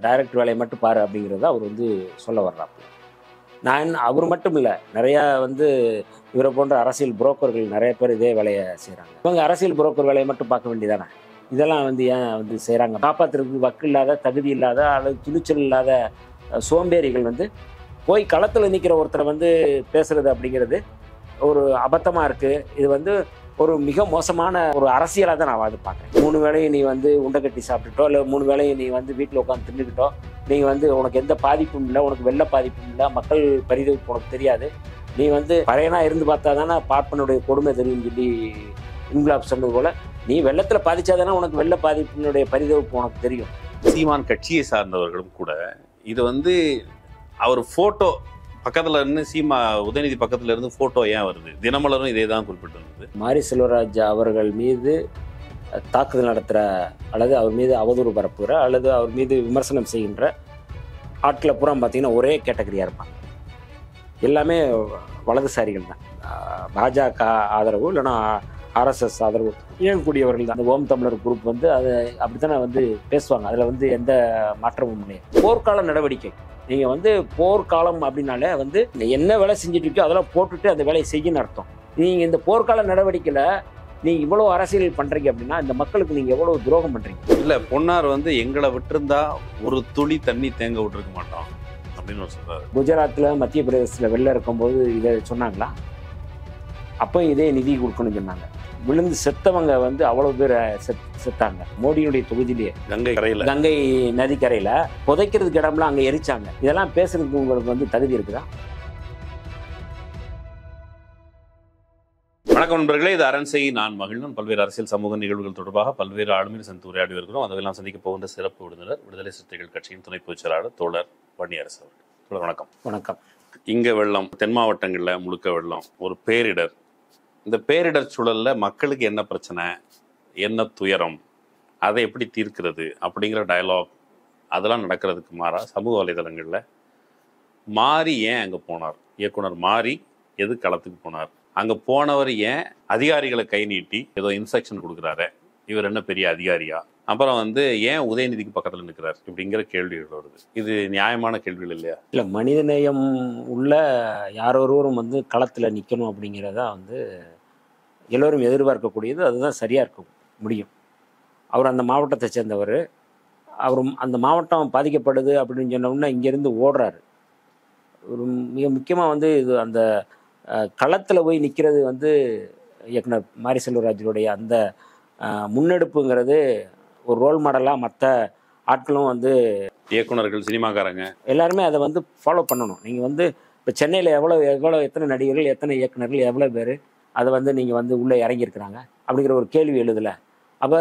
Direct வேலையை மட்டும் பாரு அப்படிங்கிறத அவர் வந்து சொல்ல வர்றாப்புல. நான் அவர் மட்டும் இல்லை, நிறையா வந்து இவரை போன்ற அரசியல் புரோக்கர்கள் நிறைய பேர் இதே வேலையை செய்கிறாங்க. இவங்க அரசியல் புரோக்கர் வேலையை மட்டும் பார்க்க வேண்டியதானே? இதெல்லாம் வந்து ஏன் வந்து செய்கிறாங்க? காப்பாற்றுறதுக்கு வக்கு இல்லாத, தகுதி இல்லாத, அல்லது துணிச்சல் இல்லாத சோம்பேறிகள் வந்து போய் களத்தில் நிற்கிற ஒருத்தரை வந்து பேசுறது அப்படிங்கிறது ஒரு அபத்தமாக இருக்குது. இது வந்து ஒரு மிக மோசமான ஒரு அரசியலாக தான் நான் அது பார்க்குறேன். 3 வேளையும் நீ வந்து உண்டை கட்டி சாப்பிட்டுட்டோ, இல்லை 3 வேளையும் நீ வந்து வீட்டில் உட்காந்து தின்னுக்கிட்டோ, நீங்கள் வந்து உனக்கு எந்த பாதிப்பும் இல்லை, உனக்கு வெள்ள பாதிப்பும் இல்லை, மக்கள் பரிதவிப்பு உனக்கு தெரியாது, நீ வந்து பழையனா இருந்து பார்த்தா தானே பார்ப்பனுடைய கொடுமை தெரியும் சொல்லி இன்குலாப் சொன்னது போல், நீ வெள்ளத்தில் பாதிச்சாதானே உனக்கு வெள்ள பாதிப்பினுடைய பரிதவிப்பு உனக்கு தெரியும். சீமான் கட்சியை சார்ந்தவர்களும் கூட இது வந்து அவர் ஃபோட்டோ பக்கத்தில் இருந்து உதயநிதி பக்கத்தில் இருந்து ஃபோட்டோ ஏன் வருது? தினமலரும் இதே தான் குறிப்பிட்டிருந்தது. மாரி செல்வராஜ் அவர்கள் மீது தாக்குதல் நடத்துகிற, அல்லது அவர் மீது அவதூறு பரப்புகிற, அல்லது அவர் மீது விமர்சனம் செய்கின்ற ஆட்களை பூரா பார்த்தீங்கன்னா ஒரே கேட்டகரியாக இருப்பாங்க. எல்லாமே வலதுசாரிகள் தான். பாஜக ஆதரவு இல்லைன்னா ஆர்எஸ்எஸ் ஆதரவு இயங்கக்கூடியவர்கள் தான். அந்த ஓம் தமிழர் குரூப் வந்து அதை அப்படித்தானே வந்து பேசுவாங்க. அதில் வந்து எந்த மாற்றமும் இல்லை. போர்க்கால நடவடிக்கை, நீங்கள் வந்து போர்க்காலம் அப்படின்னாலே வந்து என்ன வேலை செஞ்சுட்டு இருக்கோ அதெல்லாம் போட்டுட்டு அந்த வேலையை செய்யணும்னு அர்த்தம். நீங்கள் இந்த போர்க்கால நடவடிக்கையில் நீங்கள் இவ்வளோ அரசியல் பண்ணுறீங்க அப்படின்னா இந்த மக்களுக்கு நீங்கள் எவ்வளோ துரோகம் பண்ணுறீங்க. இல்லை, பொன்னார் வந்து எங்களை விட்டுருந்தா ஒரு துளி தண்ணி தேங்க விட்டுருக்க மாட்டோம் அப்படின்னு சொல்கிறாரு. குஜராத்தில் மத்திய பிரதேசத்தில் வெள்ளம் இருக்கும்போது இதை சொன்னாங்களா? அப்போ இதே நிதி கொடுக்கணும்னு சொன்னாங்க. விழுந்து செத்தவங்க வந்து அவ்வளோ பேர் செத்தாங்க. மோடியுடைய தொகுதியிலேயே கங்கை நதிக்கரையில் புதைக்கிறதுக்கு இடம்லாம் அங்கே எரிச்சாங்க. இதெல்லாம் பேசுறதுக்கு உங்களுக்கு வந்து தகுதி இருக்குதா? வணக்கம் நண்பர்களே, இது அரண்சை. நான் மகிழ்ந்தன். பல்வேறு அரசியல் சமூக நிகழ்வுகள் தொடர்பாக பல்வேறு ஆளுமையை சந்தித்து உரையாடி வருகிறோம். அதெல்லாம் சந்திக்க போகின்ற சிறப்பு விருந்தினர் விடுதலை சிறுத்தைகள் கட்சியின் துணை பொதுச் செயலாளர் தோழர் வன்னியரசு அவர்கள். வணக்கம். வணக்கம். இங்கே வெள்ளம், தென் மாவட்டங்களில் முழுக்க வெள்ளம், ஒரு பேரிடர். இந்த பேரிடர் சூழலில் மக்களுக்கு என்ன பிரச்சனை, என்ன துயரம், அதை எப்படி தீர்க்கிறது அப்படிங்கிற டயலாக் அதெல்லாம் நடக்கிறதுக்கு மாறா சமூக வலைதளங்களில் மாறி ஏன் அங்கே போனார், இயக்குனர் மாறி எது களத்துக்கு போனார், அங்கே போனவர் ஏன் அதிகாரிகளை கை நீட்டி ஏதோ இன்ஸ்ட்ரக்ஷன் கொடுக்குறாரு, இவர் என்ன பெரிய அதிகாரியா, அப்புறம் வந்து ஏன் உதயநிதிக்கு பக்கத்தில் நிற்கிறார் இப்படிங்கிற கேள்விகள் வருது. இது நியாயமான கேள்விகள் இல்லையா? இல்லை, மனிதநேயம் உள்ள யாரொருவரும் வந்து களத்தில் நிற்கணும் அப்படிங்கிறதா வந்து எல்லோரும் எதிர்பார்க்கக்கூடியது. அதுதான் சரியாக இருக்க முடியும். அவர் அந்த மாவட்டத்தை சேர்ந்தவர். அவர் அந்த மாவட்டம் பாதிக்கப்படுது அப்படின்னு சொன்னோம்னா இங்கேருந்து ஓடுறாரு. ஒரு மிக முக்கியமாக வந்து இது அந்த களத்தில் போய் நிற்கிறது வந்து இயக்குனர் மாரி செல்வராஜனுடைய அந்த முன்னெடுப்புங்கிறது ஒரு ரோல் மாடலாக மற்ற ஆட்களும் வந்து இயக்குனர்கள், சினிமாக்காரங்க எல்லாருமே அதை வந்து ஃபாலோ பண்ணணும். நீங்கள் வந்து இப்போ சென்னையில் எத்தனை நடிகர்கள், எத்தனை இயக்குனர்கள், எவ்வளோ பேர் அதை வந்து நீங்கள் வந்து உள்ளே இறங்கியிருக்கிறாங்க அப்படிங்கிற ஒரு கேள்வி எழுதலை. அப்போ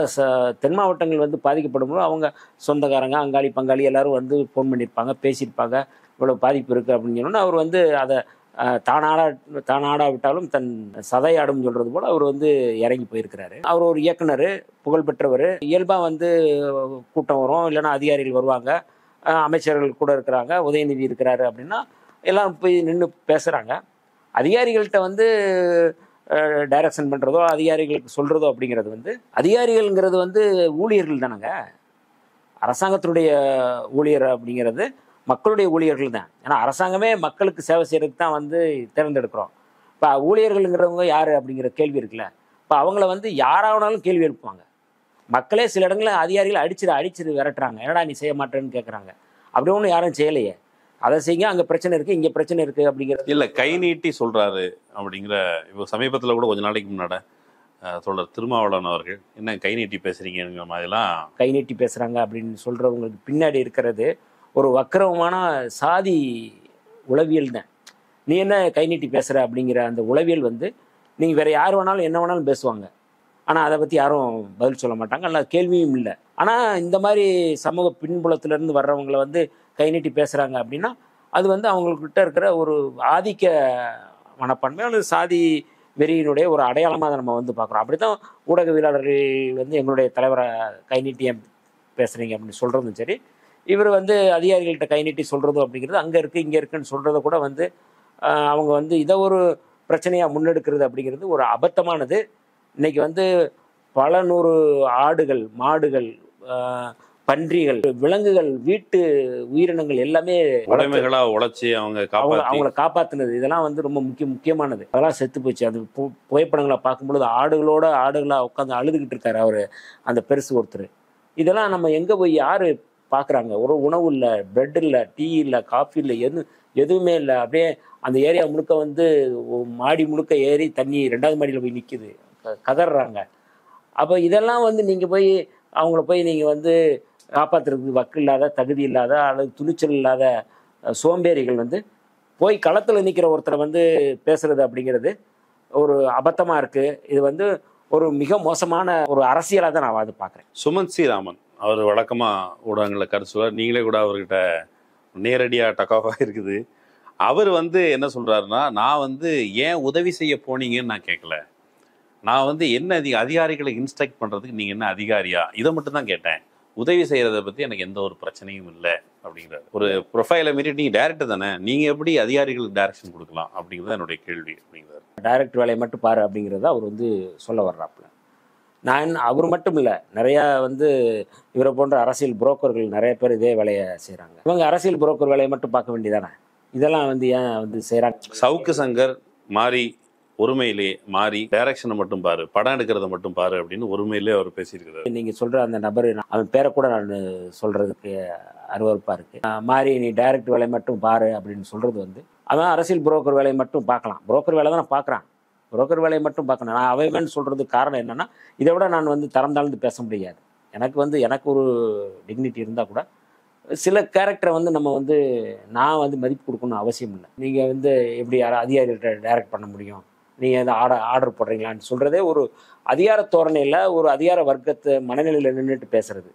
தென் மாவட்டங்கள் வந்து பாதிக்கப்படும் போது அவங்க சொந்தக்காரங்க, அங்காளி பங்காளி எல்லோரும் வந்து ஃபோன் பண்ணியிருப்பாங்க, பேசியிருப்பாங்க, இவ்வளோ பாதிப்பு இருக்குது அப்படின்னு சொன்னோன்னா அவர் வந்து அதை தானாடாவிட்டாலும் தன் சதையாடும் சொல்கிறது போல் அவர் வந்து இறங்கி போயிருக்கிறாரு. அவர் ஒரு இயக்குனர், புகழ்பெற்றவர். இயல்பாக வந்து கூட்டம் வரும், இல்லைன்னா அதிகாரிகள் வருவாங்க, அமைச்சர்கள் கூட இருக்கிறாங்க, உதயநிதி இருக்கிறாரு அப்படின்னா எல்லாம் போய் நின்று பேசுகிறாங்க. அதிகாரிகள்கிட்ட வந்து டைரக்ஷன் பண்ணுறதோ அதிகாரிகளுக்கு சொல்கிறதோ அப்படிங்கிறது வந்து, அதிகாரிகள்ங்கிறது வந்து ஊழியர்கள் தானேங்க. அரசாங்கத்தினுடைய ஊழியர் அப்படிங்கிறது மக்களுடைய ஊழியர்கள் தான். ஏன்னா அரசாங்கமே மக்களுக்கு சேவை செய்கிறதுக்கு தான் வந்து தேர்ந்தெடுக்கிறோம். இப்போ ஊழியர்கள்ங்கிறவங்க யார் அப்படிங்கிற கேள்வி இருக்குல்ல. இப்போ அவங்கள வந்து யாராவனாலும் கேள்வி எழுப்புவாங்க. மக்களே சில இடங்களில் அதிகாரிகளை அடிச்சிரு விரட்டுறாங்க. என்னடா நீ செய்ய மாட்டேன்னு கேட்குறாங்க. அப்படி ஒன்றும் யாரும் செய்யலையே. அதை செய்யுங்க, அங்கே பிரச்சனை இருக்குது, இங்கே பிரச்சனை இருக்குது அப்படிங்கிறது இல்லை. கை நீட்டி சொல்கிறாரு அப்படிங்கிற இப்போ சமீபத்தில் கூட கொஞ்ச நாளைக்கு முன்னாடி சொல்கிற திருமாவளவன் அவர்கள் என்ன கை நீட்டி பேசுகிறீங்கிற மாதிரிலாம் கை நீட்டி பேசுகிறாங்க அப்படின்னு சொல்கிறவங்களுக்கு பின்னாடி இருக்கிறது ஒரு வக்கரமான சாதி உளவியல் தான். நீ என்ன கை நீட்டி பேசுகிற அப்படிங்கிற அந்த உளவியல் வந்து நீங்கள் வேறு யார் வேணாலும் என்ன வேணாலும் பேசுவாங்க. ஆனால் அதை பற்றி யாரும் பதில் சொல்ல மாட்டாங்க, அல்ல கேள்வியும் இல்லை. ஆனால் இந்த மாதிரி சமூக பின்புலத்திலேருந்து வர்றவங்களை வந்து கை நீட்டி பேசுகிறாங்க அப்படின்னா அது வந்து அவங்கக்கிட்ட இருக்கிற ஒரு ஆதிக்க மனப்பான்மை அல்லது சாதி வெறியினுடைய ஒரு அடையாளமாக அதை நம்ம வந்து பார்க்குறோம். அப்படி தான் ஊடகவியலாளர்கள் வந்து எங்களுடைய தலைவரை கை நீட்டி ஏன் பேசுகிறீங்க அப்படின்னு சொல்கிறதும் சரி, இவர் வந்து அதிகாரிகள்கிட்ட கை நீட்டி சொல்கிறதும் அப்படிங்கிறது அங்கே இருக்குது இங்கே இருக்குன்னு சொல்கிறத கூட வந்து அவங்க வந்து இதை ஒரு பிரச்சனையாக முன்னெடுக்கிறது அப்படிங்கிறது ஒரு அபத்தமானது. இன்றைக்கி வந்து பல நூறு ஆடுகள், மாடுகள், பன்றிகள், விலங்குகள், வீட்டு உயிரினங்கள் எல்லாமே உடைமைகளா உழைச்சி அவங்க காப்பாற்றி அவங்கள காப்பாத்துனது. இதெல்லாம் வந்து ரொம்ப முக்கியமானது. அதெல்லாம் செத்து போச்சு. அது புகைப்படங்களை பார்க்கும்பொழுது ஆடுகளா உட்காந்து அழுதுகிட்டு இருக்காரு அவரு, அந்த பெருசு ஒருத்தர். இதெல்லாம் நம்ம எங்க போய் யாரு பார்க்குறாங்க? ஒரு உணவு இல்லை, பிரெட் இல்லை, டீ இல்லை, காஃபி இல்லை, எதுவுமே இல்லை. அப்படியே அந்த ஏரியா முழுக்க வந்து மாடி முழுக்க ஏறி தண்ணி 2வது மாடியில் போய் நிற்கிது, கதறாங்க. அப்போ இதெல்லாம் வந்து நீங்கள் போய் அவங்கள போய் நீங்கள் வந்து காப்பாற்றுறதுக்கு வக்கு இல்லாத, தகுதி இல்லாத, அல்லது துணிச்சல் இல்லாத சோம்பேறிகள் வந்து போய் களத்தில் நிற்கிற ஒருத்தரை வந்து பேசுறது அப்படிங்கிறது ஒரு அபத்தமாக இருக்குது. இது வந்து ஒரு மிக மோசமான ஒரு அரசியலாக தான் நான் அது பார்க்குறேன். சுமந்த் சி ராமன் அவர் வழக்கமாக ஊடகங்களில் கருத்து சொல்வார். நீங்களே கூட அவர்கிட்ட நேரடியாக டக்காவாக இருக்குது. அவர் வந்து என்ன சொல்கிறாருன்னா, நான் வந்து ஏன் உதவி செய்ய போனீங்கன்னு நான் கேட்கல, நான் வந்து என்ன அதிகாரிகளை இன்ஸ்ட்ரக்ட் பண்ணுறதுக்கு நீங்கள் என்ன அதிகாரியா, இதை மட்டும் தான் கேட்டேன். உதவி செய்கிறத பற்றி எனக்கு எந்த ஒரு பிரச்சனையும் இல்லை அப்படிங்கிறாரு. ஒரு ப்ரொஃபைலை மீறி நீங்கள் டேரக்டர் தானே, நீங்கள் எப்படி அதிகாரிகளுக்கு டைரக்ஷன் கொடுக்கலாம் அப்படிங்கிறது என்னுடைய கேள்வி அப்படிங்கிறாரு. டைரக்ட் வேலையை மட்டும் பாரு அப்படிங்கிறத அவர் வந்து சொல்ல வர்றாப்புல. அவர் மட்டும் இல்லை, நிறையா வந்து இவரை போன்ற அரசியல் புரோக்கர்கள் நிறைய பேர் இதே வேலையை செய்கிறாங்க. இவங்க அரசியல் புரோக்கர் வேலையை மட்டும் பார்க்க வேண்டியதானே, இதெல்லாம் வந்து ஏன் வந்து செய்கிறாங்க? சவுக்கு சங்கர் மாறி ஒருமையிலே மாறி டைரக்ஷனை மட்டும் பாரு, படம் எடுக்கிறத மட்டும் பாரு அப்படின்னு ஒருமையிலே அவர் பேசியிருக்கிறார். நீங்கள் சொல்கிற அந்த நபர், அவன் பேரை கூட நான் சொல்கிறதுக்கு அருவருப்பாக இருக்குது. மாறி நீ டைரக்ட் வேலையை மட்டும் பாரு அப்படின்னு சொல்கிறது வந்து, அவன் அரசியல் புரோக்கர் வேலையை மட்டும் பார்க்கலாம். புரோக்கர் வேலை தான் பார்க்குறான், புரோக்கர் வேலையை மட்டும் பார்க்கணும். நான் அவன் சொல்கிறதுக்கு காரணம் என்னென்னா, இதை விட நான் வந்து தரம் தாழ்ந்து பேச முடியாது. எனக்கு ஒரு டிக்னிட்டி இருந்தால் கூட சில கேரக்டரை வந்து நம்ம வந்து நான் வந்து மதிப்பு கொடுக்கணும்னு அவசியம் இல்லை. நீங்கள் வந்து எப்படி அதிகாரிகிட்ட டைரக்ட் பண்ண முடியும், நீங்கள் எதை ஆர்டர் போடுறீங்களான்னு சொல்கிறதே ஒரு அதிகார தோரணையில், ஒரு அதிகார வர்க்கத்தை மனநிலையில் நின்றுட்டு பேசுறது.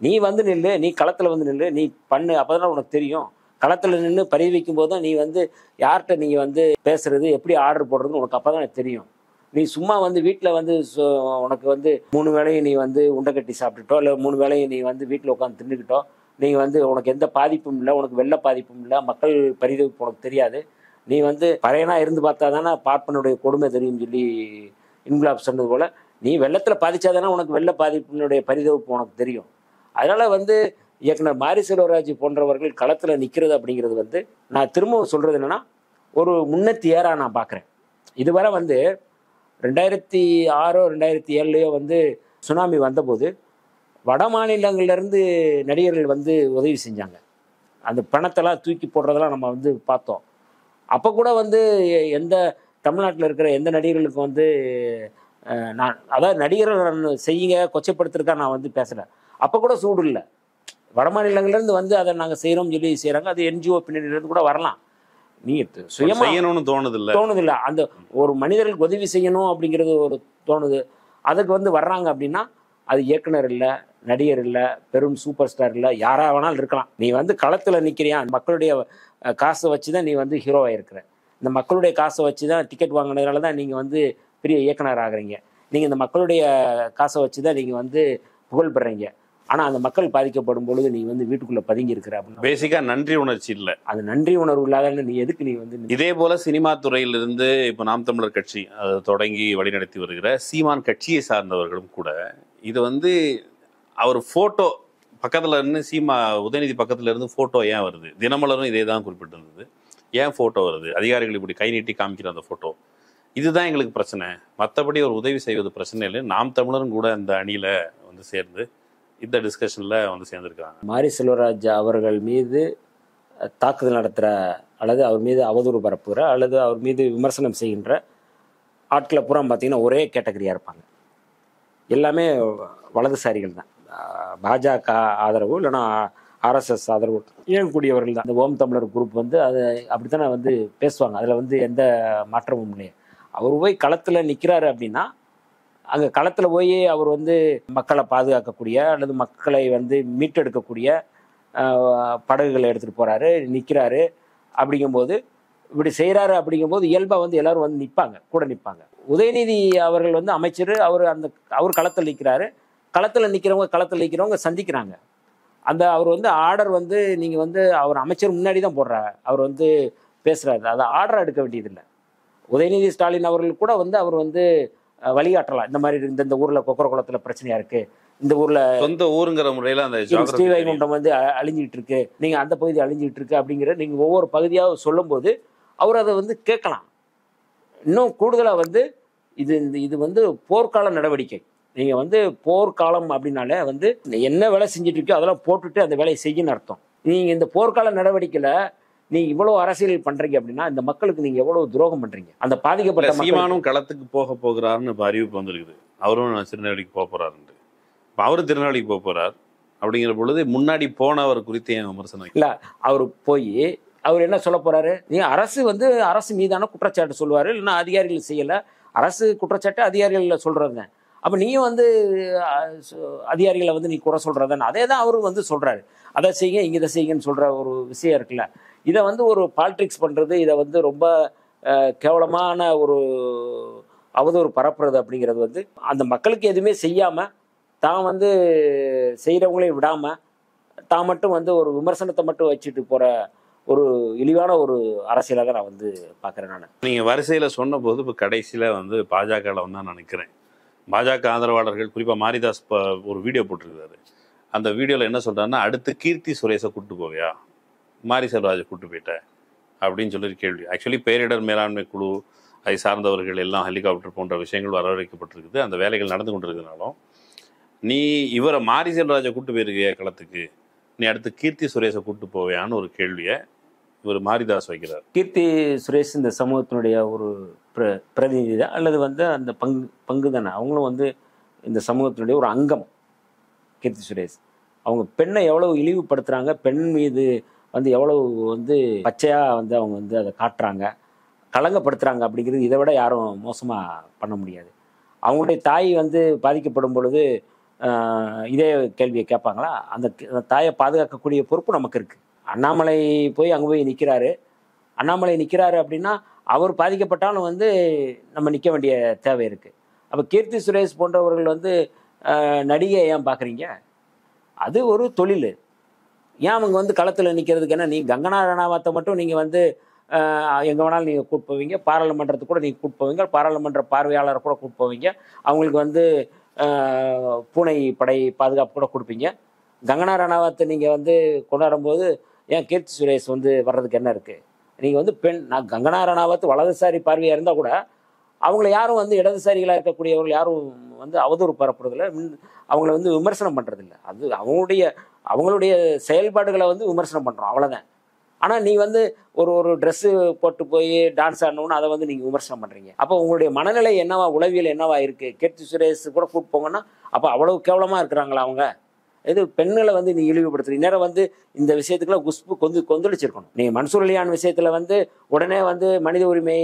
நீ வந்து நில்லு, நீ களத்தில் வந்து நில்லு, நீ பண்ணு, அப்போ தான் உனக்கு தெரியும். களத்தில் நின்று பறி வைக்கும் போது தான் நீ வந்து யார்கிட்ட நீங்கள் வந்து பேசுறது, எப்படி ஆர்டர் போடுறதுன்னு உனக்கு அப்போ தான் தெரியும். நீ சும்மா வந்து வீட்டில் வந்து உனக்கு வந்து 3 வேளையும் நீ வந்து உண்டை கட்டி சாப்பிட்டுட்டோ, இல்லை 3 வேளையும் நீ வந்து வீட்டில் உட்காந்து தின்னுக்கிட்டோ, நீங்கள் வந்து உனக்கு எந்த பாதிப்பும் இல்லை, உனக்கு வெள்ள பாதிப்பும் இல்லை, மக்கள் பரிதவிப்பு உனக்கு தெரியாது. நீ வந்து பழையனா இருந்து பார்த்தா தானே பார்ப்பனுடைய கொடுமை தெரியும் சொல்லி இன்குலாப் சொன்னது போல், நீ வெள்ளத்தில் பாதிச்சாதானே உனக்கு வெள்ள பாதிப்பினுடைய பரிதவிப்பு உனக்கு தெரியும். அதனால் வந்து இயக்குனர் மாரி செல்வராஜ் போன்றவர்கள் களத்தில் நிற்கிறது அப்படிங்கிறது வந்து, நான் திரும்பவும் சொல்கிறது என்னென்னா, ஒரு முன்னெத்தியாராக நான் பார்க்குறேன். இதுவரை வந்து 2006 2007 வந்து சுனாமி வந்தபோது வட மாநிலங்கள்லேருந்து நடிகர்கள் வந்து உதவி செஞ்சாங்க. அந்த பணத்தெல்லாம் தூக்கி போடுறதெல்லாம் நம்ம வந்து பார்த்தோம். அப்போ கூட வந்து எந்த தமிழ்நாட்டில் இருக்கிற எந்த நடிகர்களுக்கும் வந்து நான் அதாவது நடிகர்கள் செய்யுங்க கொச்சைப்படுத்துறதுக்காக நான் வந்து பேசுகிறேன். அப்போ கூட சூடு இல்லை. வட மாநிலங்கள்லேருந்து வந்து அதை நாங்கள் செய்கிறோம்னு சொல்லி செய்கிறாங்க. அது என்ஜிஓ பின்னணியிலேருந்து கூட வரலாம். நீங்கள் சுயமாக செய்யணும்னு தோணுதில்லை. அந்த ஒரு மனிதர்களுக்கு உதவி செய்யணும் அப்படிங்கிறது ஒரு தோணுது. அதுக்கு வந்து வர்றாங்க அப்படின்னா, அது இயக்குனர் இல்லை, நடிகர் இல்லை, பெரும் சூப்பர் ஸ்டார் இல்லை, யாராக வேணாலும் இருக்கலாம். நீ வந்து களத்தில் நிற்கிறியா, மக்களுடைய காசை வச்சு தான் நீ வந்து ஹீரோவாக இருக்கிற. இந்த மக்களுடைய காசை வச்சு தான் டிக்கெட் வாங்கினதுனால தான் நீங்கள் வந்து பெரிய இயக்குனர் ஆகுறீங்க. நீங்கள் இந்த மக்களுடைய காசை வச்சு தான் நீங்கள் வந்து புகழ் பெறீங்க. ஆனால் அந்த மக்கள் பாதிக்கப்படும் பொழுது நீ வந்து வீட்டுக்குள்ளே பதுங்கி இருக்கிற அப்படின்னு பேசிக்காக நன்றி உணர்ச்சி இல்லை. அது நன்றி உணர்வு இல்லாத நீ எதுக்கு நீ வந்து இதே போல சினிமா துறையிலிருந்து இப்போ நாம் தமிழர் கட்சி அதை தொடங்கி வழிநடத்தி வருகிற சீமான் கட்சியை சார்ந்தவர்களும் கூட இது வந்து அவர் ஃபோட்டோ பக்கத்தில் இருந்து உதயநிதி பக்கத்தில் இருந்து ஃபோட்டோ ஏன் வருது, தினமலரும் இதே தான் குறிப்பிட்டிருந்தது. ஏன் ஃபோட்டோ வருது, அதிகாரிகள் இப்படி கை நீட்டி காமிக்கிற அந்த ஃபோட்டோ, இதுதான் எங்களுக்கு பிரச்சனை. மற்றபடி ஒரு உதவி செய்வது பிரச்சனை இல்லை. நாம் தமிழரும் கூட இந்த அணியில் வந்து சேர்ந்து இந்த டிஸ்கஷனில் வந்து சேர்ந்துருக்காங்க. மாரி செல்வராஜ் அவர்கள் மீது தாக்குதல் நடத்துகிற அல்லது அவர் மீது அவதூறு பரப்புகிற அல்லது அவர் மீது விமர்சனம் செய்கின்ற ஆட்களை பூரா பார்த்திங்கன்னா ஒரே கேட்டகரியாக இருப்பாங்க. எல்லாமே வலதுசாரிகள் தான். பாஜக ஆதரவு இல்லைன்னா ஆர்எஸ்எஸ் ஆதரவு இயங்கக்கூடியவர்கள் தான். இந்த ஓம் தமிழர் குரூப் வந்து அது அப்படித்தானே வந்து பேசுவாங்க. அதில் வந்து எந்த மாற்றமும் இல்லையே. அவர் போய் களத்தில் நிற்கிறாரு அப்படின்னா, அங்கே களத்தில் போய் அவர் வந்து மக்களை பாதுகாக்கக்கூடிய அல்லது மக்களை வந்து மீட்டெடுக்கக்கூடிய படகுகளை எடுத்துகிட்டு போகிறாரு, நிற்கிறாரு. அப்படிங்கும்போது இப்படி செய்கிறாரு. அப்படிங்கும்போது இயல்பாக வந்து எல்லோரும் வந்து நிற்பாங்க, கூட நிற்பாங்க. உதயநிதி அவர்கள் வந்து அமைச்சர், அவர் களத்தில் நிற்கிறாரு. களத்தில் நிற்கிறவங்க சந்திக்கிறாங்க. அவர் வந்து ஆர்டர் வந்து நீங்கள் வந்து அவர் அமைச்சர் முன்னாடி தான் போடுறாரு. அவர் வந்து பேசுகிறாரு. அதை ஆர்டர் எடுக்க வேண்டியதில்லை. உதயநிதி ஸ்டாலின் அவர்கள் கூட வந்து அவர் வந்து வழிகாட்டலாம். இந்த மாதிரி இந்த ஊரில் கொக்கர குளத்தில் பிரச்சனையாக இருக்குது, இந்த ஊர்ல சொந்த ஊருங்கிற முறையில அந்த geography ஸ்ரீவைகுண்டம் வந்து அழிஞ்சிட்டு இருக்கு, நீங்க அந்த பகுதி அழிஞ்சிட்டு இருக்கு அப்படிங்கிற நீங்க ஒவ்வொரு பகுதியாக சொல்லும்போது அவர் அதை வந்து கேட்கலாம். இன்னும் கூடுதலா வந்து இது வந்து போர்க்கால நடவடிக்கை. நீங்க வந்து போர்க்காலம் அப்படின்னாலே வந்து என்ன வேலை செஞ்சுட்டு இருக்கோ அதெல்லாம் போட்டுட்டு அந்த வேலையை செய்யணும்னு அர்த்தம். நீங்க இந்த போர்க்கால நடவடிக்கையில நீங்க இவ்வளவு அரசியல் பண்றீங்க அப்படின்னா இந்த மக்களுக்கு நீங்க எவ்வளவு துரோகம் பண்றீங்க. அந்த பாதிக்கப்பட்ட சீமானும் களத்துக்கு போகிறாருன்னு இப்போ அறிவிப்பு வந்திருக்குது. அவரும் திருநெல்வேலிக்கு போக போறாருன்னு. இப்போ அவரும் திருநெல்வேலிக்கு போக போறார் அப்படிங்கிற பொழுது முன்னாடி போனவர் குறித்து ஏன் விமர்சனம் இல்ல, அவர் போய் அவர் என்ன சொல்ல போறாரு, நீ அரசு மீதான குற்றச்சாட்டு சொல்லுவாரு, இல்லைன்னா அதிகாரிகள் செய்யல, அரசு குற்றச்சாட்டு அதிகாரிகள் சொல்றதுதான். அப்ப நீயும் வந்து அதிகாரிகளை வந்து நீ குறை சொல்றதுன்னு அதே தான் அவரு வந்து சொல்றாரு. அதை செய்யுங்க இங்க இதை செய்யுங்கன்னு சொல்ற ஒரு விஷயம் இருக்குல்ல, இதை வந்து ஒரு பாலிடிக்ஸ் பண்றது, இதை வந்து ரொம்ப கேவலமான ஒரு அவதூறு பரப்புறது அப்படிங்கிறது வந்து அந்த மக்களுக்கு எதுவுமே செய்யாம தான் வந்து செய்கிறவங்களையும் விடாம தான் மட்டும் வந்து ஒரு விமர்சனத்தை மட்டும் வச்சுட்டு போற ஒரு இழிவான ஒரு அரசியலாக நான் வந்து பார்க்குறேன். நான் நீங்கள் வரிசையில் சொன்னபோது இப்போ கடைசியில் வந்து பாஜகவில் வந்து நான் நினைக்கிறேன், பாஜக ஆதரவாளர்கள் குறிப்பாக மாரிதாஸ் ஒரு வீடியோ போட்டிருக்காரு. அந்த வீடியோவில் என்ன சொல்கிறாருன்னா, அடுத்து கீர்த்தி சுரேஷை கூப்பிட்டு போவியா, மாரி செல்வராஜை கூப்பிட்டு போயிட்ட அப்படின்னு சொல்லி கேள்வி. ஆக்சுவலி பேரிடர் மேலாண்மை குழு அதை சார்ந்தவர்கள் எல்லாம் ஹெலிகாப்டர் போன்ற விஷயங்கள் வரவழைக்கப்பட்டிருக்குது. அந்த வேலைகள் நடந்து கொண்டிருக்கிறதுனாலும் நீ இவரை மாரி செல்வராஜை கூப்பிட்டு போயிருக்கிய களத்துக்கு, நீ அடுத்து கீர்த்தி சுரேஷை கூப்பிட்டு போவியான்னு ஒரு கேள்வியை இவர் மாரிதாஸ் வைக்கிறார். கீர்த்தி சுரேஷ் இந்த சமூகத்தினுடைய ஒரு பிரதிநிதி தான், அல்லது வந்து அந்த பங்கு தானே, அவங்களும் வந்து இந்த சமூகத்தினுடைய ஒரு அங்கம். கீர்த்தி சுரேஷ் அவங்க பெண்ணை எவ்வளவு இழிவுபடுத்துறாங்க, பெண் மீது வந்து எவ்வளவு வந்து பச்சையா வந்து அவங்க வந்து அதை காட்டுறாங்க, களங்கப்படுத்துறாங்க அப்படிங்கிறது இதை விட யாரும் மோசமா பண்ண முடியாது. அவங்களுடைய தாய் வந்து பாதிக்கப்படும் பொழுது இதே கேள்வியை கேட்பாங்களா? அந்த தாயை பாதுகாக்கக்கூடிய பொறுப்பு நமக்கு இருக்கு. அண்ணாமலை போய் அங்கே போய் நிற்கிறாரு, அண்ணாமலை நிற்கிறாரு அப்படின்னா அவர் பாதிக்கப்பட்டாலும் வந்து நம்ம நிற்க வேண்டிய தேவை இருக்கு. அப்போ கீர்த்தி சுரேஷ் போன்றவர்கள் வந்து நடிகை ஏன் பார்க்குறீங்க? அது ஒரு தொழில். ஏன் அவங்க வந்து களத்தில் நிற்கிறதுக்கு என்ன? நீ கங்கனா ரணாவத்தை மட்டும் நீங்கள் வந்து எங்கே வேணாலும் நீங்கள் கூட்டு போவீங்க, பாராளுமன்றத்துக்கு கூட நீங்கள் கூட்டு போவீங்க, பாராளுமன்ற பார்வையாளரை கூட கூட்டு போவீங்க, அவங்களுக்கு வந்து பூனை படை பாதுகாப்பு கூட கொடுப்பீங்க. கங்கனா ரணாவத்தை நீங்கள் வந்து கொண்டாடும் போது ஏன் கீர்த்தி சுரேஷ் வந்து வர்றதுக்கு என்ன இருக்குது? நீங்கள் வந்து நான் கங்கனா ரணாவத் வலதுசாரி பார்வையாக இருந்தால் கூட அவங்கள யாரும் வந்து இடதுசாரிகளாக இருக்கக்கூடியவர்கள் யாரும் வந்து அவதூறு பரப்புறதில்ல, அவங்கள வந்து விமர்சனம் பண்ணுறதில்ல. அது அவங்களுடைய செயல்பாடுகளை வந்து விமர்சனம் பண்ணுறோம், அவ்வளோதான். ஆனால் நீ வந்து ஒரு ட்ரெஸ்ஸு போட்டு போய் டான்ஸ் ஆடணும்னு அதை வந்து நீங்கள் விமர்சனம் பண்ணுறீங்க. அப்போ உங்களுடைய மனநிலை என்னவா, உளவியல் என்னவா இருக்குது? கீர்த்தி சுரேஷ் கூட கூப்பிட்டு போங்கன்னா அப்போ அவ்வளவு கேவலமாக இருக்கிறாங்களா அவங்க? இது பெண்களை வந்து நீ இழிவுபடுத்துறீங்க. நேரம் வந்து இந்த விஷயத்துக்குலாம் குஷ்பு கொந்தளிச்சிருக்கணும். நீ மன்சூர் அலியான் விஷயத்தில் வந்து உடனே வந்து மனித உரிமை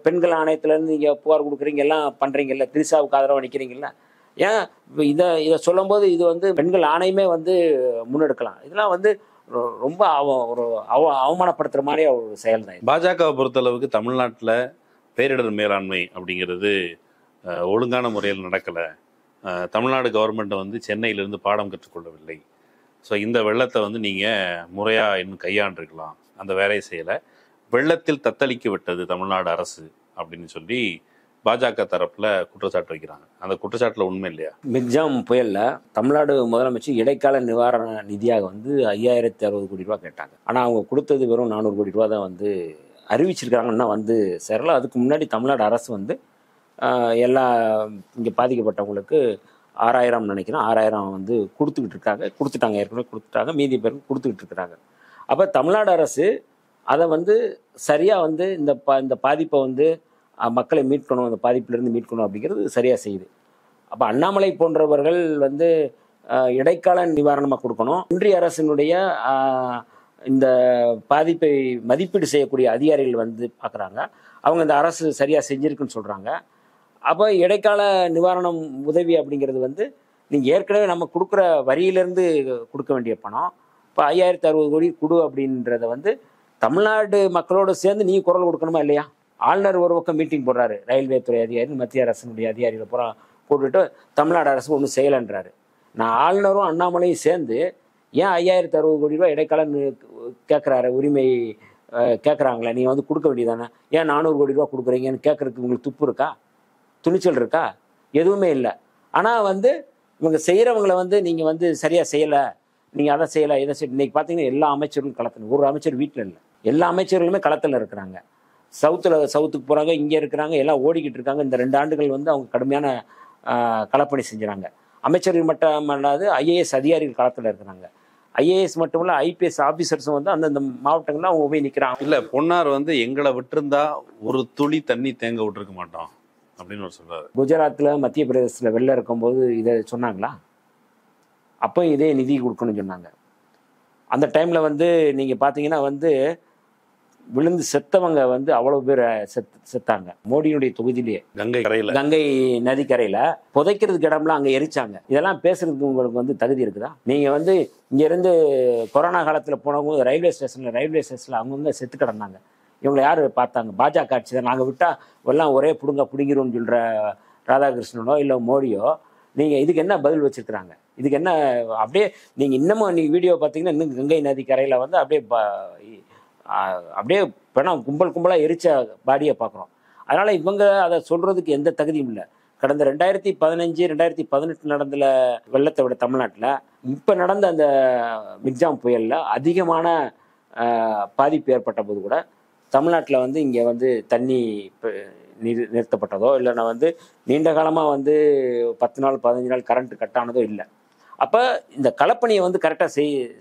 பெண்கள் ஆணையத்திலேருந்து நீங்கள் புகார் கொடுக்குறீங்க, எல்லாம் பண்ணுறீங்கல்ல, திரிசாவுக்கு ஆதரவாக நிற்கிறீங்கல்ல. ஏன் இதை சொல்லும்போது இது வந்து பெண்கள் ஆணையமே வந்து முன்னெடுக்கலாம். இதெல்லாம் வந்து ரொம்ப அவமானப்படுத்துகிற மாதிரி ஒரு செயல் தான். பாஜகவை பொறுத்தளவுக்கு தமிழ்நாட்டில் பேரிடர் மேலாண்மை அப்படிங்கிறது ஒழுங்கான முறையில் நடக்கலை. தமிழ்நாடு கவர்மெண்ட்டை வந்து சென்னையிலேருந்து பாடம் கற்றுக்கொள்ளவில்லை. ஸோ இந்த வெள்ளத்தை வந்து நீங்கள் முறையாக இன்னும் கையாண்டிருக்கலாம், அந்த வேலையை செய்யலை, வெள்ளத்தில் தத்தளிக்க விட்டது தமிழ்நாடு அரசு அப்படின்னு சொல்லி பாஜக தரப்பில் குற்றச்சாட்டு வைக்கிறாங்க. அந்த குற்றச்சாட்டில் உண்மை இல்லையா? மிக்ஜாம் புயலில் தமிழ்நாடு முதலமைச்சர் இடைக்கால நிவாரண நிதியாக வந்து 5060 கோடி ரூபா கேட்டாங்க. ஆனால் அவங்க கொடுத்தது வெறும் 400 கோடி ரூபா தான் வந்து அறிவிச்சிருக்காங்கன்னா வந்து சேரல. அதுக்கு முன்னாடி தமிழ்நாடு அரசு வந்து எல்லா இங்கே பாதிக்கப்பட்டவங்களுக்கு 6000 நினைக்கிறேன், 6000 வந்து கொடுத்துட்டாங்க, ஏற்கனவே கொடுத்துட்டாங்க, மீதி பேருக்கு கொடுத்துக்கிட்டு இருக்கிறாங்க. அப்போ தமிழ்நாடு அரசு அதை வந்து சரியாக வந்து இந்த பாதிப்பை வந்து மக்களை மீட்கணும், அந்த பாதிப்பிலிருந்து மீட்கணும் அப்படிங்கிறது சரியாக செய்யுது. அப்போ அண்ணாமலை போன்றவர்கள் வந்து இடைக்கால நிவாரணமாக கொடுக்கணும். ஒன்றிய அரசினுடைய இந்த பாதிப்பை மதிப்பீடு செய்யக்கூடிய அதிகாரிகள் வந்து பார்க்குறாங்க, அவங்க இந்த அரசு சரியாக செஞ்சுருக்குன்னு சொல்கிறாங்க. அப்போ இடைக்கால நிவாரணம் உதவி அப்படிங்கிறது வந்து நீங்கள் ஏற்கனவே நம்ம கொடுக்குற வரியிலேருந்து கொடுக்க வேண்டிய பணம். இப்போ 5060 கோடி கொடு அப்படின்றத வந்து தமிழ்நாடு மக்களோடு சேர்ந்து நீங்கள் குரல் கொடுக்கணுமா இல்லையா? ஆளுநர் ஒரு பக்கம் மீட்டிங் போடுறாரு, ரயில்வே துறை அதிகாரி, மத்திய அரசினுடைய அதிகாரிகளை பூரா போட்டுட்டு தமிழ்நாடு அரசு ஒன்றும் செய்யலைன்றாரு. நான் ஆளுநரும் அண்ணாமலையும் சேர்ந்து ஏன் 5060 கோடி ரூபா இடைக்கால கேட்குறாரு, உரிமை கேட்குறாங்களே, நீங்கள் வந்து கொடுக்க வேண்டியதானே, ஏன் 400 கோடி ரூபா கொடுக்குறீங்கன்னு கேட்குறதுக்கு உங்களுக்கு துப்பு இருக்கா, துணிச்சல் இருக்கா? எதுவுமே இல்லை. ஆனால் வந்து இவங்க செய்கிறவங்களை வந்து நீங்கள் வந்து சரியாக செய்யலை, நீங்கள் அதை செய்யலை இதை செய்ய. இன்றைக்கி பார்த்தீங்கன்னா எல்லா அமைச்சர்களும் களத்தில், ஒரு அமைச்சர் வீட்டில் இல்லை, எல்லா அமைச்சர்களுமே களத்தில் இருக்கிறாங்க. சவுத்துக்கு போகிறாங்க, இங்கே இருக்கிறாங்க, எல்லாம் ஓடிக்கிட்டு இருக்காங்க. இந்த 2 ஆண்டுகள் வந்து அவங்க கடுமையான களப்பணி செஞ்சுறாங்க. அமைச்சர்கள் மட்டும் அல்லாது ஐஏஎஸ் அதிகாரிகள் களத்தில் இருக்கிறாங்க. ஐஏஎஸ் மட்டும் இல்லை, ஐபிஎஸ் ஆஃபீஸர்ஸும் வந்து அந்தந்த மாவட்டங்களில் அவங்க போய் நிற்கிறாங்க. இல்லை, பொன்னார் வந்து எங்களை விட்டுருந்தா ஒரு துளி தண்ணி தேங்க விட்டுருக்க மாட்டோம் அப்படின்னு ஒரு சொல்றாரு. குஜராத்தில் மத்திய பிரதேசத்தில் வெள்ளம் இருக்கும்போது இதை சொன்னாங்களா? அப்போ இதே நிதி கொடுக்கணும்னு சொன்னாங்க. அந்த டைமில் வந்து நீங்கள் பார்த்தீங்கன்னா வந்து விழுந்து செத்தவங்க வந்து அவ்வளோ பேர் செத்தாங்க. மோடியினுடைய தொகுதியிலேயே கங்கை நதிக்கரையில் புதைக்கிறதுக்கு இடம்லாம் அங்கே எரிச்சாங்க. இதெல்லாம் பேசுறதுக்கு உங்களுக்கு வந்து தகுதி இருக்குதா? நீங்கள் வந்து இங்கேருந்து கொரோனா காலத்தில் போனவங்க ரயில்வே ஸ்டேஷனில் அவங்கவுங்க செத்து கிடந்தாங்க. இவங்களை யார் பார்த்தாங்க? பாஜக ஆட்சி தான். நாங்கள் விட்டால் எல்லாம் ஒரே பிடுங்கிரும்னு சொல்கிற ராதாகிருஷ்ணனோ இல்லை மோடியோ நீங்கள் இதுக்கு என்ன பதில் வச்சுருக்குறாங்க? இதுக்கு என்ன? அப்படியே நீங்கள் இன்னமும் நீங்கள் வீடியோ பார்த்தீங்கன்னா இன்னும் கங்கை நதி கரையில் வந்து அப்படியே பணம் கும்பலாக எரிச்ச பாடியை பார்க்குறோம். அதனால் இவங்க அதை சொல்கிறதுக்கு எந்த தகுதியும் இல்லை. கடந்த 2015, 2018 நடந்த வெள்ளத்தை விட தமிழ்நாட்டில் இப்போ நடந்த அந்த மிக்ஜாம் புயலில் அதிகமான பாதிப்பு ஏற்பட்ட போது கூட தமிழ்நாட்டில் வந்து இங்கே வந்து தண்ணி நிறுத்தப்பட்டதோ இல்லைன்னா வந்து நீண்ட காலமாக வந்து 10 நாள் 15 நாள் கரண்ட் கட் ஆனதோ இல்லை. அப்போ இந்த களப்பணியை வந்து கரெக்டாக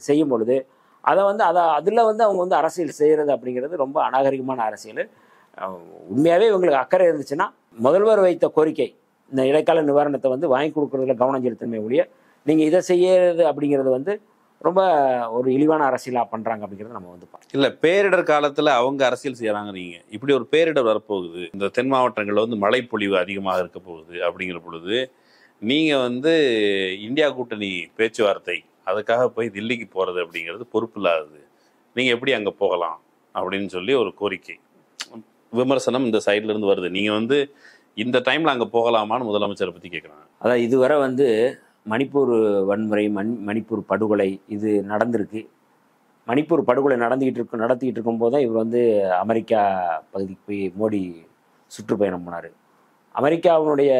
செய்யும் பொழுது அதில் வந்து அவங்க வந்து அரசியல் செய்கிறது அப்படிங்கிறது ரொம்ப அநாகரிகமான அரசியல். உண்மையாகவே இவங்களுக்கு அக்கறை இருந்துச்சுன்னா முதல்வர் வைத்த கோரிக்கை இந்த இடைக்கால நிவாரணத்தை வந்து வாங்கி கொடுக்குறதுல கவனம் செலுத்தணுமே ஒழிய நீங்கள் இதை செய்யறது அப்படிங்கிறது வந்து ரொம்ப ஒரு இழிவான அரசியலாக பண்ணுறாங்க அப்படிங்கிறத நம்ம வந்து பார்க்கலாம். இல்லை, பேரிடர் காலத்தில் அவங்க அரசியல் செய்கிறாங்க. நீங்கள் இப்படி ஒரு பேரிடர் வரப்போகுது, இந்த தென் மாவட்டங்களில் வந்து மழைப்பொழிவு அதிகமாக இருக்க போகுது அப்படிங்கிற பொழுது நீங்கள் வந்து இந்தியா கூட்டணி பேச்சுவார்த்தை அதுக்காக போய் தில்லிக்கு போகிறது அப்படிங்கிறது பொறுப்பு இல்லாதது. நீங்கள் எப்படி அங்கே போகலாம் அப்படின்னு சொல்லி ஒரு கோரிக்கை விமர்சனம் இந்த சைட்லேருந்து வருது. நீங்கள் வந்து இந்த டைமில் அங்கே போகலாமான்னு முதலமைச்சரை பற்றி கேட்குறாங்க. அதான் இதுவரை வந்து மணிப்பூர் வன்முறை, மணிப்பூர் படுகொலை இது நடந்திருக்கு. மணிப்பூர் படுகொலை நடத்திக்கிட்டு இருக்கும்போது தான் இவர் வந்து அமெரிக்கா பகுதிக்கு போய் மோடி சுற்றுப்பயணம் போனார். அமெரிக்காவினுடைய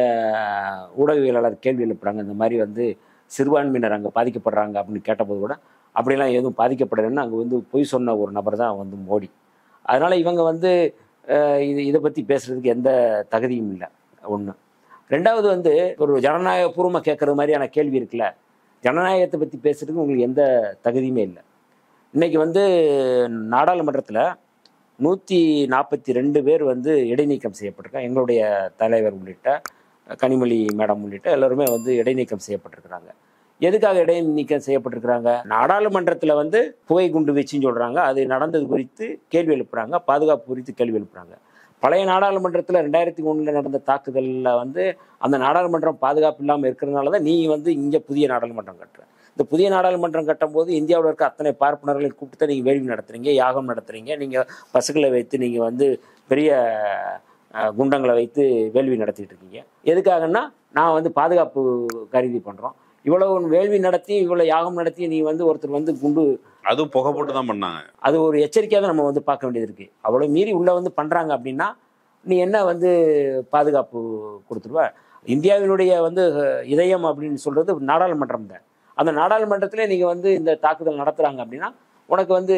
ஊடகவியலாளர் கேள்வி எழுப்புறாங்க, இந்த மாதிரி வந்து சிறுபான்மையினர் அங்கே பாதிக்கப்படுறாங்க அப்படின்னு கேட்டபோது கூட அப்படிலாம் எதுவும் பாதிக்கப்படலைன்னு அங்கே வந்து பொய் சொன்ன ஒரு நபர் தான் வந்து மோடி. அதனால் இவங்க வந்து இதை பற்றி பேசுகிறதுக்கு எந்த தகுதியும் இல்லை. ஒன்று. ரெண்டாவது வந்து ஒரு ஜனநாயகபூர்வமாக கேட்குற மாதிரியான கேள்வி இருக்குல்ல, ஜனநாயகத்தை பற்றி பேசுகிறதுக்கு உங்களுக்கு எந்த தகுதியுமே இல்லை. இன்றைக்கி வந்து நாடாளுமன்றத்தில் 142 பேர் வந்து இடைநீக்கம் செய்யப்பட்டிருக்காங்க. எங்களுடைய தலைவர் உள்ளிட்ட கனிமொழி மேடம் உள்ளிட்ட எல்லோருமே வந்து இடைநீக்கம் செய்யப்பட்டிருக்கிறாங்க. எதுக்காக இடைநீக்கம் செய்யப்பட்டிருக்கிறாங்க? நாடாளுமன்றத்தில் வந்து புகை குண்டு வீச்சுன்னு சொல்கிறாங்க, அது நடந்தது குறித்து கேள்வி எழுப்புறாங்க, பாதுகாப்பு குறித்து கேள்வி எழுப்புறாங்க. பழைய நாடாளுமன்றத்தில் 2003 நடந்த தாக்குதலில் வந்து அந்த நாடாளுமன்றம் பாதுகாப்பு இல்லாமல் இருக்கிறதுனால தான் நீ வந்து இங்கே புதிய நாடாளுமன்றம் கட்டுற. இந்த புதிய நாடாளுமன்றம் கட்டும்போது இந்தியாவில் இருக்க அத்தனை பார்ப்பனர்களை கூப்பிட்டு நீங்கள் வேள்வி நடத்துகிறீங்க, யாகம் நடத்துகிறீங்க, நீங்கள் பசுக்களை வைத்து நீங்கள் வந்து பெரிய குண்டங்களை வைத்து வேள்வி நடத்திட்டு இருக்கீங்க. எதுக்காகன்னா நான் வந்து பாதுகாப்பு கருதி பண்ணுறோம். இவ்வளவு வேள்வி நடத்தி இவ்வளோ யாகம் நடத்தி நீ வந்து ஒருத்தர் வந்து குண்டு அதுவும் புகை போட்டு தான் பண்ணாங்க. அது ஒரு எச்சரிக்கையாக தான் நம்ம வந்து பார்க்க வேண்டியது இருக்குது. அவ்வளோ மீறி உள்ளே வந்து பண்ணுறாங்க அப்படின்னா நீ என்ன வந்து பாதுகாப்பு கொடுத்துருவ? இந்தியாவினுடைய வந்து இதயம் அப்படின்னு சொல்கிறது நாடாளுமன்றம் தான். அந்த நாடாளுமன்றத்திலே நீங்கள் வந்து இந்த தாக்குதல் நடத்துகிறாங்க அப்படின்னா உனக்கு வந்து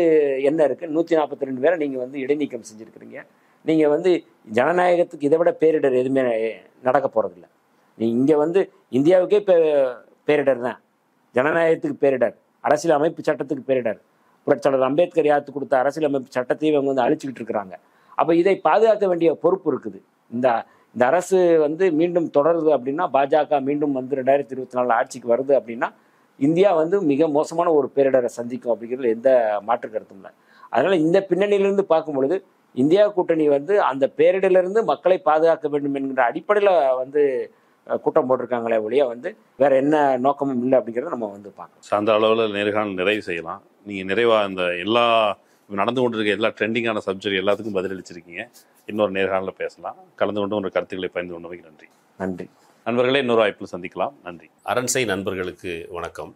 என்ன இருக்குது? 142 பேரை நீங்கள் வந்து இடைநீக்கம் செஞ்சுருக்கிறீங்க. நீங்கள் வந்து ஜனநாயகத்துக்கு இதை விட பேரிடர் எதுவுமே நடக்க போகிறதில்ல. நீ இங்கே வந்து இந்தியாவுக்கே பேரிடர் தான், ஜனநாயகத்துக்கு பேரிடர், அரசியல் அமைப்பு சட்டத்துக்கு பேரிடர். புரட்சியாளர் அம்பேத்கர் யாத்து கொடுத்த அரசியல் அமைப்பு சட்டத்தையும் அவங்க வந்து அழிச்சுக்கிட்டு இருக்கிறாங்க. அப்போ இதை பாதுகாக்க வேண்டிய பொறுப்பு இருக்குது. இந்த அரசு வந்து மீண்டும் தொடருது அப்படின்னா, பாஜக மீண்டும் வந்து 2024 ஆட்சிக்கு வருது அப்படின்னா இந்தியா வந்து மிக மோசமான ஒரு பேரிடரை சந்திக்கும் அப்படிங்கிறது எந்த மாற்று கருத்தும் இல்லை. அதனால் இந்த பின்னணியிலிருந்து பார்க்கும் பொழுது இந்தியா கூட்டணி வந்து அந்த பேரிடரிலிருந்து மக்களை பாதுகாக்க வேண்டும் என்கிற அடிப்படையில் வந்து கூட்டம் போட்டிருக்காங்களே ஒழிய வந்து வேற என்ன நோக்கமும் இல்லை அப்படிங்கிறத நம்ம வந்து பார்க்கணும். அந்த அளவில் நேர்காணல் நிறைவு செய்யலாம். நீங்கள் நிறைவாக இந்த எல்லா நடந்து கொண்டிருக்க எல்லா ட்ரெண்டிங்கான சப்ஜெக்ட் எல்லாத்துக்கும் பதிலளிச்சிருக்கீங்க. இன்னொரு நேர்காணலில் பேசலாம். கலந்து கொண்டு ஒரு கருத்துக்களை பகிர்ந்து கொண்டமைக்கு நன்றி. நன்றி நண்பர்களே, இன்னொரு வாய்ப்பில் சந்திக்கலாம். நன்றி. அரண்சை நண்பர்களுக்கு வணக்கம்.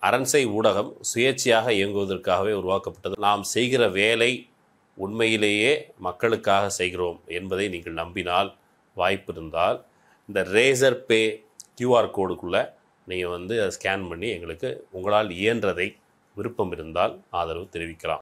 அரண்சை ஊடகம் சுயேட்சையாக இயங்குவதற்காகவே உருவாக்கப்பட்டது. நாம் செய்கிற வேலை உண்மையிலேயே மக்களுக்காக செய்கிறோம் என்பதை நீங்கள் நம்பினால், வாய்ப்பு இருந்தால் இந்த ரேசர் பே QR கோடுக்குள்ளே நீங்கள் வந்து அதை ஸ்கேன் பண்ணி எங்களுக்கு உங்களால் இயன்றதை விருப்பம் இருந்தால் ஆதரவு தெரிவிக்கலாம்.